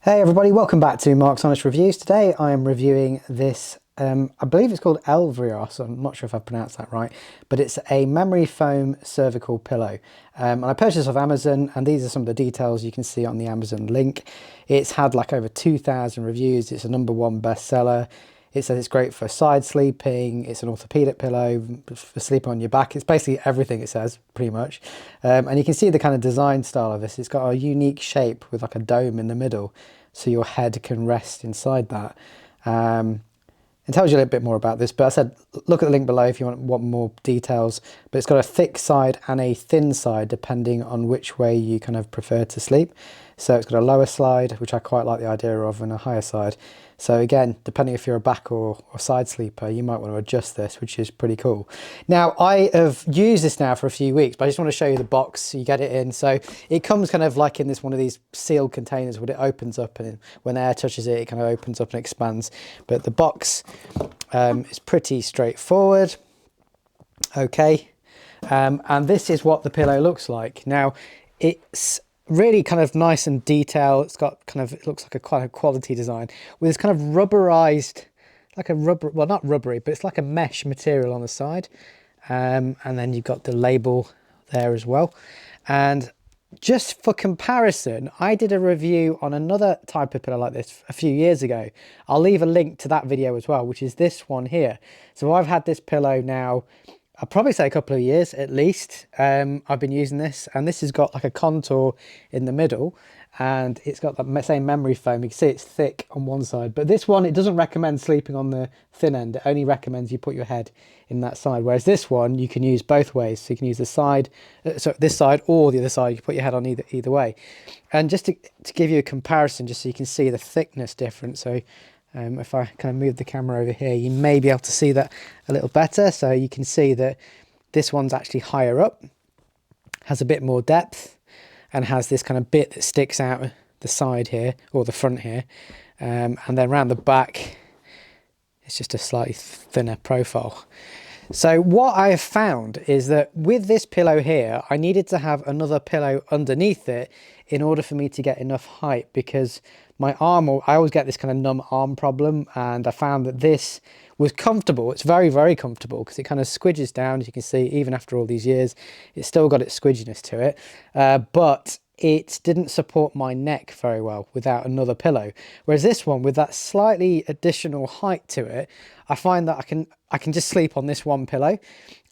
Hey everybody, welcome back to Mark's Honest Reviews. Today I am reviewing this, I believe it's called Elviros, I'm not sure if I pronounced that right, but it's a memory foam cervical pillow. And I purchased it off Amazon, and these are some of the details you can see on the Amazon link. It's had like over 2,000 reviews, it's a #1 bestseller. It says it's great for side sleeping, it's an orthopedic pillow, for sleeping on your back. It's basically everything it says, pretty much. And you can see the kind of design style of this. It's got a unique shape with like a dome in the middle, so your head can rest inside that. It tells you a little bit more about this, but I said look at the link below if you want more details. But it's got a thick side and a thin side depending on which way you kind of prefer to sleep. So it's got a lower side, which I quite like the idea of, and a higher side. So again, depending if you're a back or side sleeper, you might want to adjust this, which is pretty cool. Now, I have used this now for a few weeks, but I just want to show you the box you get it in. So it comes kind of like in this one of these sealed containers where it opens up, and when air touches it, it kind of opens up and expands. But the box is pretty straightforward. Okay. And this is what the pillow looks like. Now, it's really kind of nice and detailed. It's got kind of, it looks like quite a quality design with this kind of rubberized, like a rubber, well, not rubbery, but it's like a mesh material on the side. And then you've got the label there as well. And just for comparison, I did a review on another type of pillow like this a few years ago. I'll leave a link to that video as well, which is this one here. So I've had this pillow now, I'll probably say a couple of years at least. I've been using this, and this has got like a contour in the middle, and it's got the same memory foam. You can see it's thick on one side, but this one, it doesn't recommend sleeping on the thin end. It only recommends you put your head in that side, whereas this one you can use both ways. So you can use the side, so this side or the other side. You can put your head on either way. And just to give you a comparison, just so you can see the thickness difference. So if I kind of move the camera over here, you may be able to see that a little better. So you can see that this one's actually higher up, has a bit more depth, and has this kind of bit that sticks out the side here, or the front here. And then around the back, it's just a slightly thinner profile. So what I have found is that with this pillow here, I needed to have another pillow underneath it in order for me to get enough height, because my arm, I always get this kind of numb arm problem, and I found that this was comfortable. It's very, very comfortable because it kind of squidges down. As you can see, even after all these years, it's still got its squidginess to it, but it didn't support my neck very well without another pillow. Whereas this one, with that slightly additional height to it, I find that I can just sleep on this one pillow,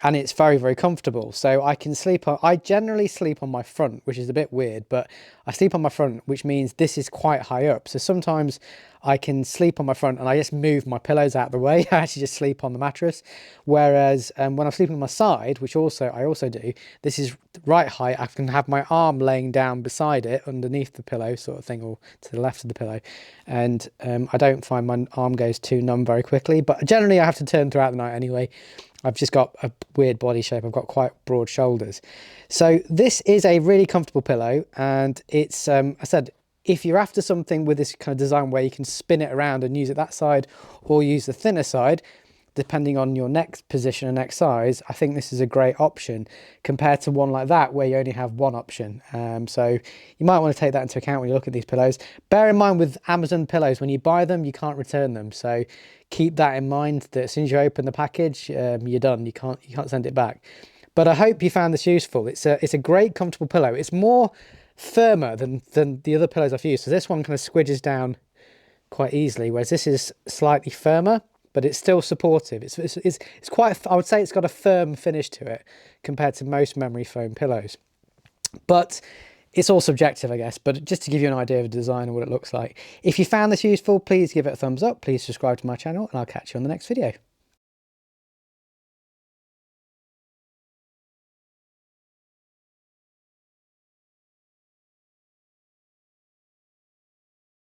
and it's very, very comfortable. So I can sleep on, I generally sleep on my front, which is a bit weird, but I sleep on my front, which means this is quite high up. So sometimes I can sleep on my front and I just move my pillows out of the way. I actually just sleep on the mattress. Whereas when I'm sleeping on my side, which I also do, this is right height. I can have my arm laying down beside it underneath the pillow sort of thing, or to the left of the pillow. And I don't find my arm goes too numb very quickly, but generally I have to turn throughout the night anyway. I've just got a weird body shape. I've got quite broad shoulders. So this is a really comfortable pillow, and it's, I said, if you're after something with this kind of design where you can spin it around and use it that side, or use the thinner side, depending on your neck position and neck size, I think this is a great option compared to one like that where you only have one option. So you might want to take that into account when you look at these pillows. Bear in mind with Amazon pillows, when you buy them, you can't return them. So keep that in mind, that as soon as you open the package, you're done. You can't send it back. But I hope you found this useful. It's a great comfortable pillow. It's more firmer than the other pillows I've used. So this one kind of squidges down quite easily, whereas this is slightly firmer, but it's still supportive. It's quite, I would say it's got a firm finish to it compared to most memory foam pillows. But it's all subjective, I guess, but just to give you an idea of the design and what it looks like. If you found this useful, please give it a thumbs up. Please subscribe to my channel, and I'll catch you on the next video.